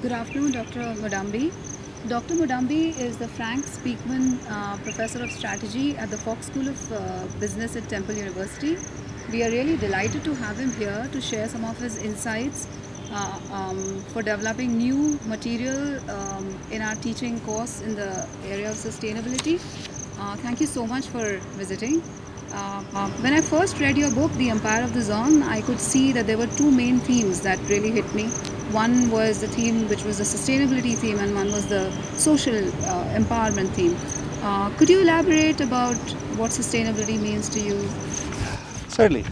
Good afternoon, Dr. Mudambi. Dr. Mudambi is the Frank Speakman Professor of Strategy at the Fox School of Business at Temple University. We are really delighted to have him here to share some of his insights for developing new material in our teaching course in the area of sustainability. Thank you so much for visiting. When I first read your book, The Empire of the Zone, I could see that there were two main themes that really hit me. One was the theme which was the sustainability theme, and one was the social empowerment theme. Could you elaborate about what sustainability means to you? Certainly.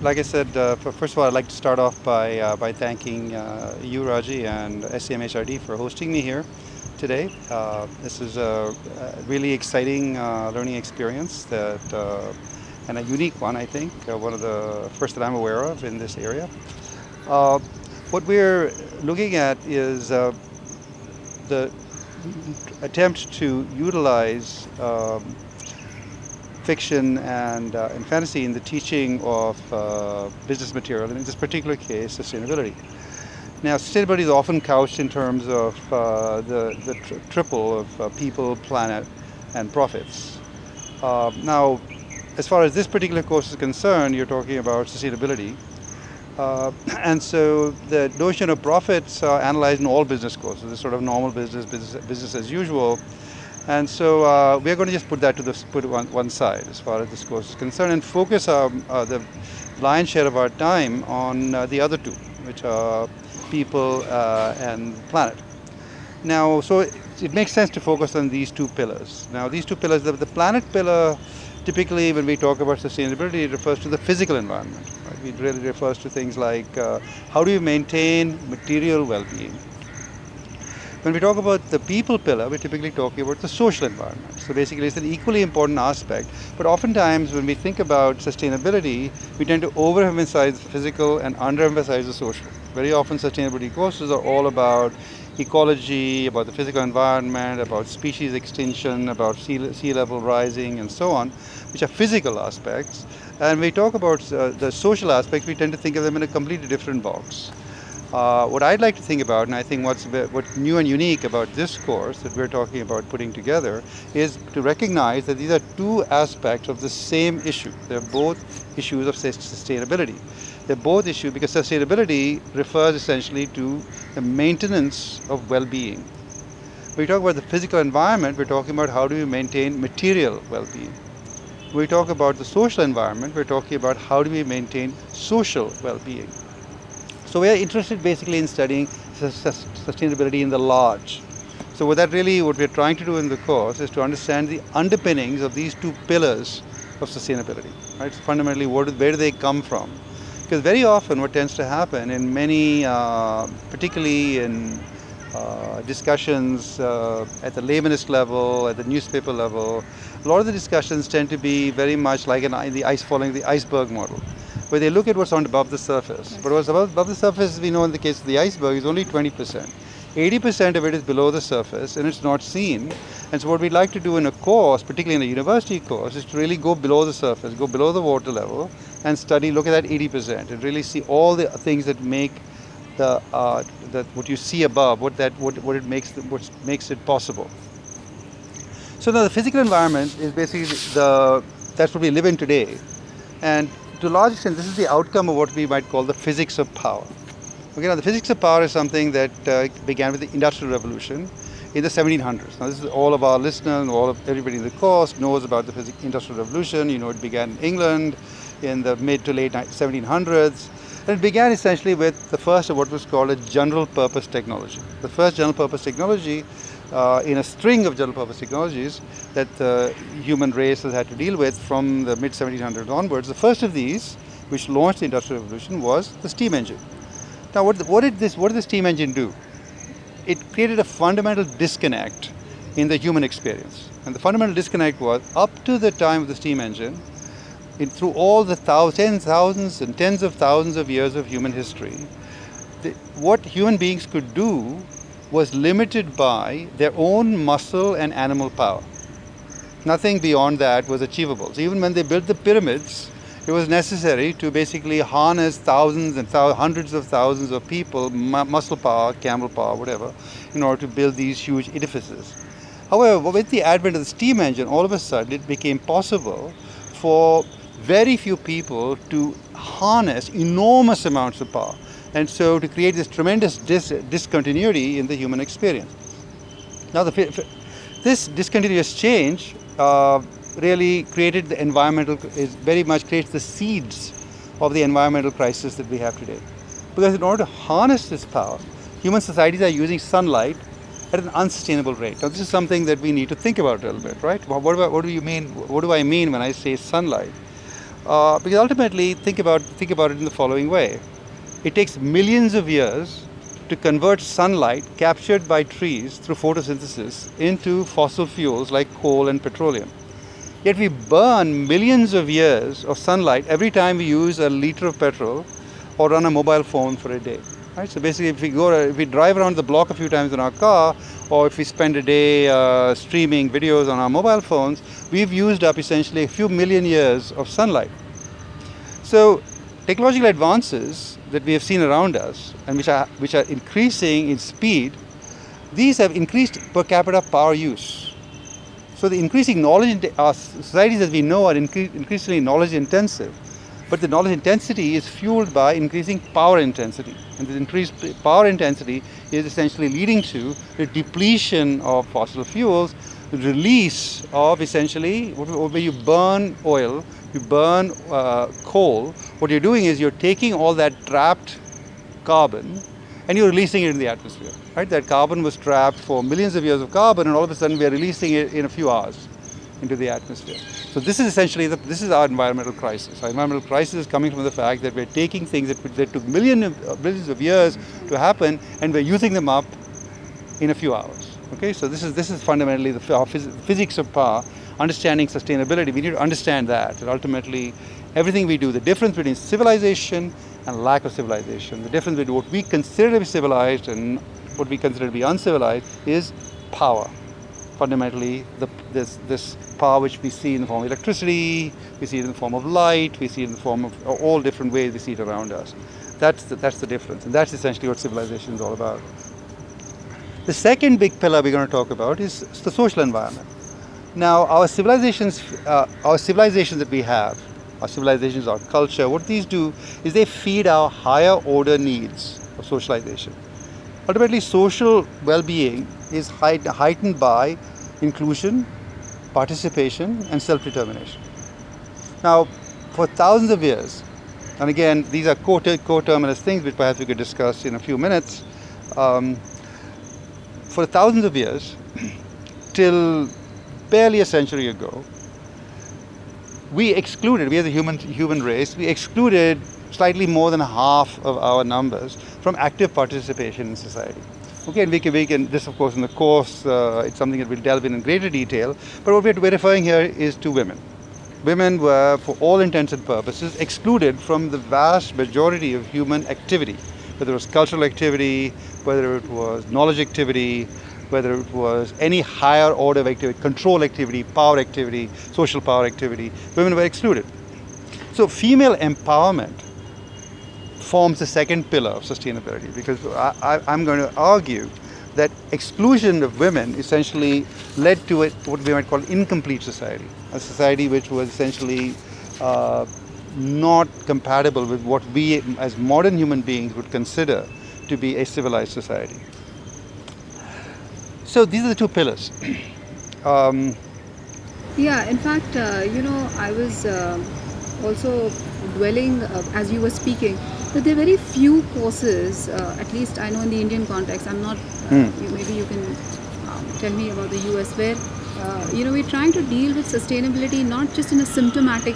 Like I said, first of all, I'd like to start off by thanking you, Raji, and SCMHRD for hosting me here today. This is a really exciting learning experience and a unique one, I think, one of the first that I'm aware of in this area. Uh, what we're looking at is the attempt to utilize fiction and fantasy in the teaching of business material, and in this particular case, sustainability. Now, sustainability is often couched in terms of the triple of people, planet, and profits. Now, as far as this particular course is concerned, you're talking about sustainability. Uh, and so the notion of profits are analyzed in all business courses. It's sort of normal business as usual. And so we're going to just put that to put one side as far as this course is concerned, and focus the lion's share of our time on the other two, which are people and planet. Now, so it makes sense to focus on these two pillars. Now, these two pillars, the planet pillar, typically when we talk about sustainability, it refers to the physical environment. Right? It really refers to things like how do you maintain material well-being. When we talk about the people pillar, we're typically talking about the social environment. So basically, it's an equally important aspect. But oftentimes, when we think about sustainability, we tend to overemphasize the physical and underemphasize the social. Very often, sustainability courses are all about ecology, about the physical environment, about species extinction, about sea level rising, and so on, which are physical aspects. And when we talk about the social aspects, we tend to think of them in a completely different box. What I'd like to think about, and I think what's new and unique about this course that we're talking about putting together, is to recognize that these are two aspects of the same issue. They're both issues of sustainability. They're both issues because sustainability refers essentially to the maintenance of well-being. When we talk about the physical environment, we're talking about how do we maintain material well-being. When we talk about the social environment, we're talking about how do we maintain social well-being. So we are interested basically in studying sustainability in the large. So what we're trying to do in the course is to understand the underpinnings of these two pillars of sustainability. Right? So fundamentally, where do they come from? Because very often what tends to happen in many, particularly in discussions at the laymanist level, at the newspaper level, a lot of the discussions tend to be very much like following the iceberg model, where they look at what's on above the surface. But what's above the surface, we know in the case of the iceberg, is only 20%. 80% of it is below the surface and it's not seen. And so what we'd like to do in a course, particularly in a university course, is to really go below the surface, go below the water level and look at that 80% and really see all the things that make what you see above, what makes it possible. So now the physical environment is basically that's what we live in today. And to a large extent, this is the outcome of what we might call the physics of power. Okay, now the physics of power is something that began with the Industrial Revolution in the 1700s. Now this is all of our listeners and everybody in the course knows about the Industrial Revolution. You know, it began in England in the mid to late 1700s. And it began essentially with the first of what was called a general purpose technology. The first general purpose technology in a string of general purpose technologies that the human race has had to deal with from the mid 1700s onwards. The first of these, which launched the Industrial Revolution, was the steam engine. Now, what did the steam engine do? It created a fundamental disconnect in the human experience. And the fundamental disconnect was up to the time of the steam engine, through all the thousands and tens of thousands of years of human history, what human beings could do was limited by their own muscle and animal power. Nothing beyond that was achievable. So even when they built the pyramids, it was necessary to basically harness thousands and hundreds of thousands of people, muscle power, camel power, whatever, in order to build these huge edifices. However, with the advent of the steam engine, all of a sudden it became possible for very few people to harness enormous amounts of power, and so to create this tremendous discontinuity in the human experience. Now, this discontinuous change really created the environmental, very much creates the seeds of the environmental crisis that we have today. Because in order to harness this power, human societies are using sunlight at an unsustainable rate. Now, this is something that we need to think about a little bit, right? What do you mean? What do I mean when I say sunlight? Because ultimately, think about it in the following way: it takes millions of years to convert sunlight captured by trees through photosynthesis into fossil fuels like coal and petroleum. Yet we burn millions of years of sunlight every time we use a liter of petrol or run a mobile phone for a day. Right? So basically, if we drive around the block a few times in our car, or if we spend a day streaming videos on our mobile phones, we've used up essentially a few million years of sunlight. So technological advances that we have seen around us, and which are increasing in speed, these have increased per capita power use. So the increasing knowledge, our societies as we know are increasingly knowledge intensive, but the knowledge intensity is fueled by increasing power intensity, and this increased power intensity is essentially leading to the depletion of fossil fuels, the release of essentially, where you burn oil, you burn coal, what you're doing is you're taking all that trapped carbon and you're releasing it in the atmosphere. Right? That carbon was trapped for millions of years of carbon, and all of a sudden we are releasing it in a few hours into the atmosphere. So this is essentially this is our environmental crisis. Our environmental crisis is coming from the fact that we're taking things that took millions of years to happen, and we're using them up in a few hours. Okay, so this is fundamentally the physics of power. Understanding sustainability, we need to understand that ultimately everything we do, the difference between civilization and lack of civilization, the difference between what we consider to be civilized and what we consider to be uncivilized, is power. Fundamentally, this power which we see in the form of electricity, we see it in the form of light, we see it in the form of all different ways we see it around us. That's the difference, and that's essentially what civilization is all about. The second big pillar we're going to talk about is the social environment. Now, our civilizations that we have, our civilizations, our culture, what these do is they feed our higher order needs of socialization. Ultimately, social well-being is heightened by inclusion, participation, and self-determination. Now, for thousands of years, and again, these are coterminous things which perhaps we could discuss in a few minutes. For thousands of years, till barely a century ago, we as a human race, we excluded slightly more than half of our numbers from active participation in society. Okay, and we can this of course in the course, it's something that we'll delve in greater detail, but what we're referring here is to women. Women were, for all intents and purposes, excluded from the vast majority of human activity, whether it was cultural activity, whether it was knowledge activity, whether it was any higher order of activity, control activity, power activity, social power activity, women were excluded. So female empowerment forms the second pillar of sustainability, because I'm going to argue that exclusion of women essentially led to what we might call incomplete society, a society which was essentially not compatible with what we as modern human beings would consider to be a civilized society. So these are the two pillars. Yeah, in fact, I was also dwelling as you were speaking that there are very few courses, at least I know in the Indian context. I'm not, maybe you can tell me about the US, where, we're trying to deal with sustainability not just in a symptomatic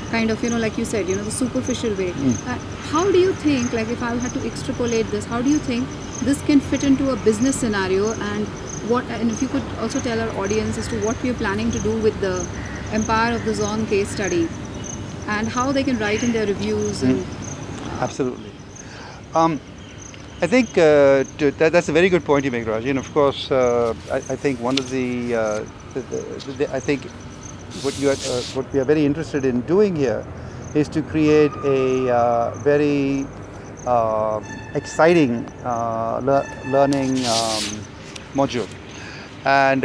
kind of, like you said, the superficial way. How do you think, like if I had to extrapolate this, how do you think this can fit into a business scenario, and if you could also tell our audience as to what we are planning to do with the Empire of the Zone case study and how they can write in their reviews. And Absolutely. I think that's a very good point you make, Raji. And of course, I think one of I think what we are very interested in doing here is to create a very exciting learning module. And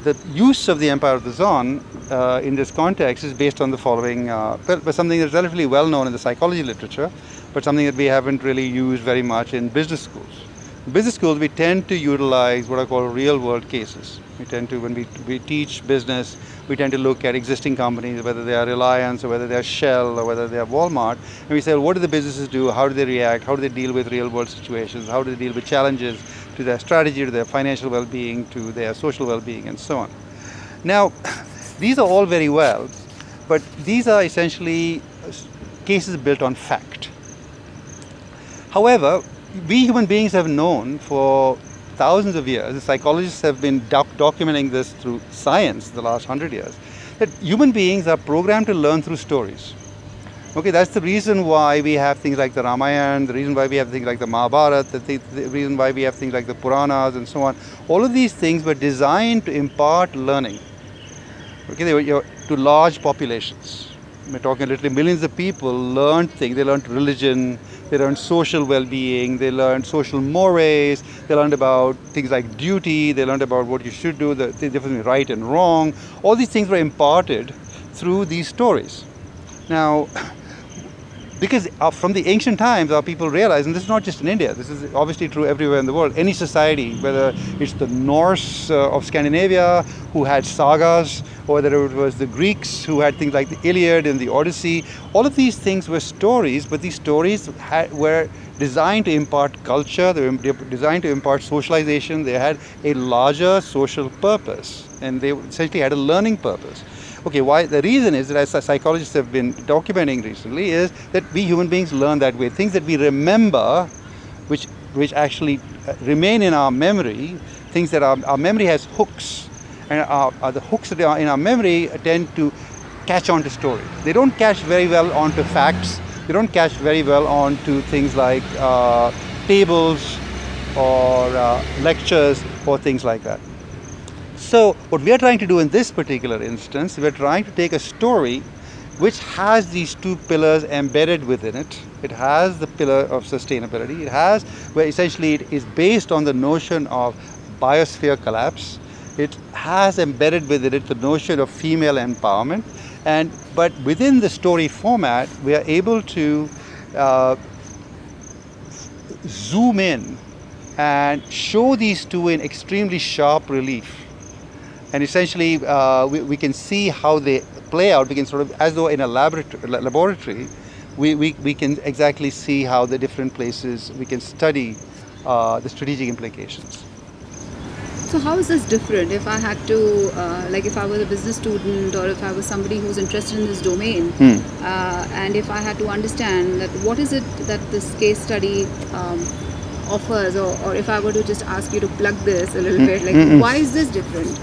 the use of the Empire of the Zone in this context is based on the following, but something that's relatively well known in the psychology literature, but something that we haven't really used very much in business schools. In business schools, we tend to utilize what I call real world cases. We tend to, when we teach business, we tend to look at existing companies, whether they are Reliance or whether they are Shell or whether they are Walmart, and we say, well, what do the businesses do? How do they react? How do they deal with real world situations? How do they deal with challenges to their strategy, to their financial well-being, to their social well-being, and so on. Now, these are all very well, but these are essentially cases built on fact. However, we human beings have known for thousands of years, the psychologists have been documenting this through science the last 100 years, that human beings are programmed to learn through stories. Okay, that's the reason why we have things like the Ramayana, the reason why we have things like the Mahabharata, the reason why we have things like the Puranas and so on. All of these things were designed to impart learning. Okay, they were to large populations. We're talking literally millions of people learned things. They learned religion, they learned social well-being, they learned social mores, they learned about things like duty, they learned about what you should do, the difference between right and wrong. All these things were imparted through these stories. Now, because from the ancient times, our people realized, and this is not just in India, this is obviously true everywhere in the world, any society, whether it's the Norse of Scandinavia who had sagas, or whether it was the Greeks who had things like the Iliad and the Odyssey, all of these things were stories, but these stories were designed to impart culture, they were designed to impart socialization, they had a larger social purpose, and they essentially had a learning purpose. Okay, why? The reason is that, as psychologists have been documenting recently, is that we human beings learn that way. Things that we remember, which actually remain in our memory, things that our memory has hooks, and the hooks that are in our memory tend to catch on to stories. They don't catch very well onto facts. They don't catch very well onto things like tables or lectures or things like that. So what we are trying to do in this particular instance, we are trying to take a story which has these two pillars embedded within it. It has the pillar of sustainability. It has, where essentially it is based on the notion of biosphere collapse. It has embedded within it the notion of female empowerment. But within the story format, we are able to zoom in and show these two in extremely sharp relief. And essentially, we can see how they play out. We can sort of, as though in a laboratory, we can exactly see how the different places, we can study the strategic implications. So how is this different if I had to, like if I was a business student or if I was somebody who's interested in this domain, and if I had to understand that what is it that this case study offers, or if I were to just ask you to plug this a little bit, like why is this different?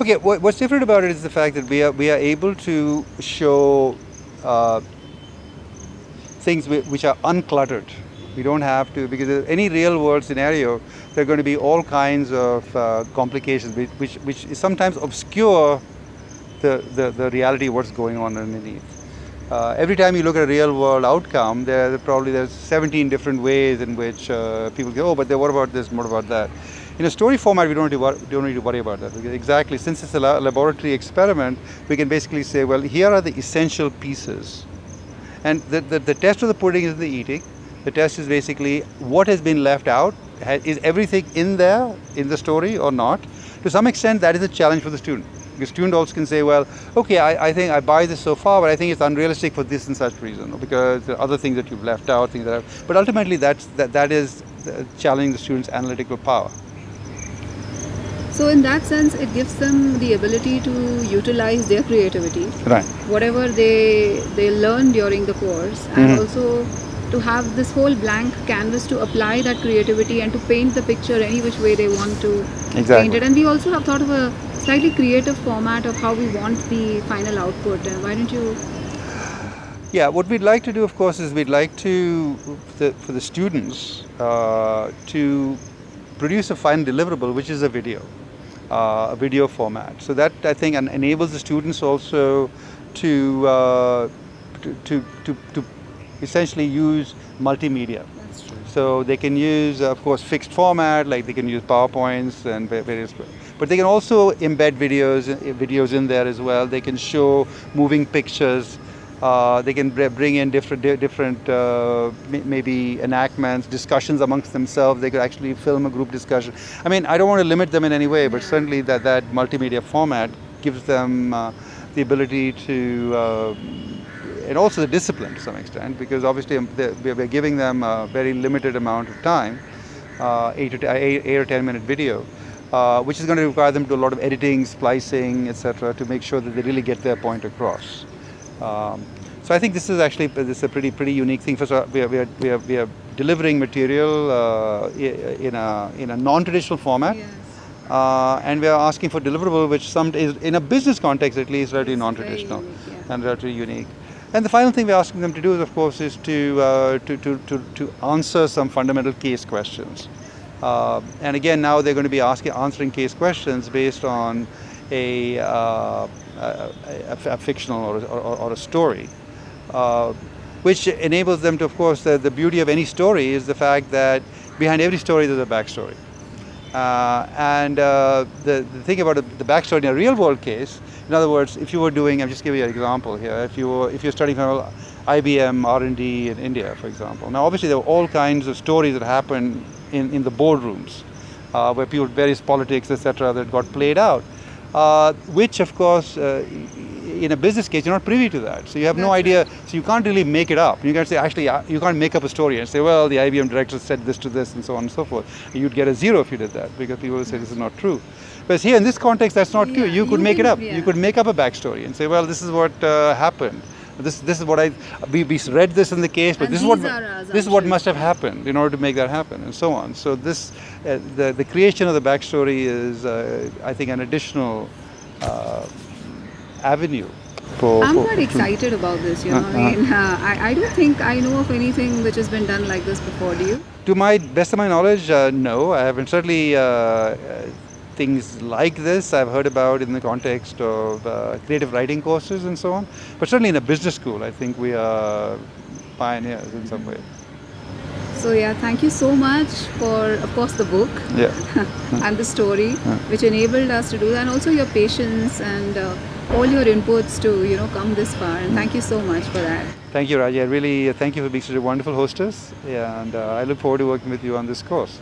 Okay, what's different about it is the fact that we are able to show things which are uncluttered. We don't have to, because in any real world scenario, there are going to be all kinds of complications which sometimes obscure the reality of what's going on underneath. Every time you look at a real world outcome, there's 17 different ways in which people go, oh, but what about this, what about that? In a story format, we don't need to worry about that. Because exactly, since it's a laboratory experiment, we can basically say, well, here are the essential pieces. And the test of the pudding is the eating. The test is basically what has been left out. Is everything in there, in the story or not? To some extent, that is a challenge for the student. The student also can say, well, okay, I think I buy this so far, but I think it's unrealistic for this and such reason, because there are other things that you've left out, but ultimately that is challenging the student's analytical power. So in that sense, it gives them the ability to utilize their creativity, right? Whatever they learn during the course, and also to have this whole blank canvas to apply that creativity and to paint the picture any which way they want to paint it. And we also have thought of a slightly creative format of how we want the final output. Why don't you? Yeah, what we'd like to do, of course, is we'd like to, for the students, to produce a final deliverable, which is a video format. So that, I think, enables the students also to, to essentially use multimedia. That's true. So they can use, of course, fixed format, like they can use PowerPoints and various, but they can also embed videos in there as well. They can show moving pictures. They can bring in different maybe enactments, discussions amongst themselves. They could actually film a group discussion. I mean, I don't want to limit them in any way, but certainly that multimedia format gives them the ability to, and also the discipline to some extent, because obviously we're giving them a very limited amount of time, 8 or 10 minute video, which is going to require them to do a lot of editing, splicing, etc., to make sure that they really get their point across. So I think this is a pretty unique thing. First, we are delivering material in a non-traditional format. Yes. And we are asking for deliverable, which some is in a business context at least relatively It's non-traditional very unique, and relatively unique. And the final thing we're asking them to do, is, of course, is to answer some fundamental case questions. And again, now they're going to be answering case questions based on a fictional or a story, which enables them to, of course, the beauty of any story is the fact that behind every story there's a backstory. And the thing about the backstory in a real world case, in other words, if you were doing, I'm just giving you an example here, if you're studying for IBM R&D in India, for example. Now obviously there are all kinds of stories that happen in the boardrooms, where people, various politics, etc., that got played out, which of course in a business case you're not privy to that, so you have no idea. So you can't really make it up. You can't say, actually, you can't make up a story and say, well, the IBM director said this to this and so on and so forth. You'd get a 0 if you did that, because people will say this is not true. Whereas here in this context, that's not true. You could make it up. You could make up a backstory and say, well, this is what happened. This is what we read this in the case, but this is what must have happened in order to make that happen, and so on. So this the creation of the backstory is, I think, an additional avenue. I'm quite excited about this. I don't think I know of anything which has been done like this before. Do you? To my best of my knowledge, no. I haven't. Certainly, things like this I've heard about in the context of creative writing courses and so on. But certainly in a business school, I think we are pioneers in some way. So yeah, thank you so much for, of course, the book and the story, which enabled us to do that, and also your patience and all your inputs to come this far. And thank you so much for that. Thank you, Raji. I really thank you for being such a wonderful hostess, and I look forward to working with you on this course.